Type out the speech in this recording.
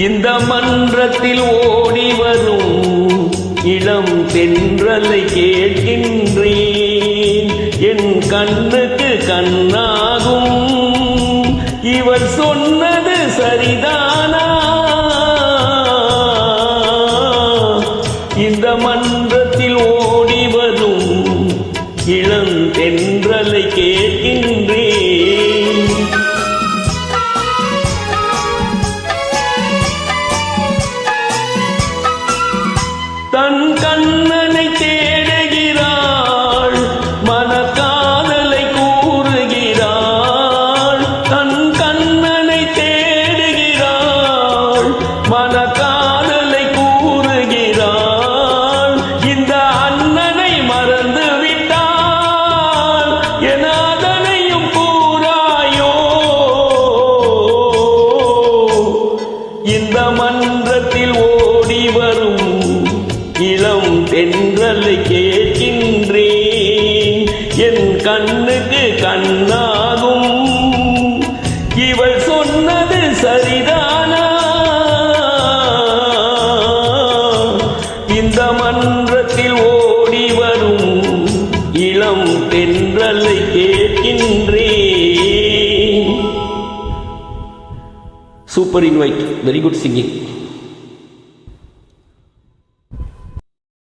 இந்த மன்றத்தில் ஓடி வரும் இளம் தென்றலை கேட்கின்றேன். என் கண்ணுக்கு கண்ணாகும் இவர் சொன்னது சரிதானா? இந்த மன்றத்தில் ஓடி வரும் இளம் தென்றலை கேட்கின்றேன். தன் கண்ணனை தேடுகிறாள், மனக்காதலை கூறுகிறாள். தன் கண்ணனை தேடுகிறாள், மனக்காதலை கூறுகிறாள். இந்த அண்ணனை மறந்து விட்டாள் என அதனையும் கூறாயோ? இந்த மன்றத்தில் ஓடி வரும் இளம் தென்றலை கேட்கின்றேன். என் கண்ணுக்கு கண்ணாகும் இவள் சொன்னது சரிதானா? இந்த மன்றத்தில் ஓடி வரும் இளம் தென்றலை கேட்கின்றேன். Super invite, very good singing.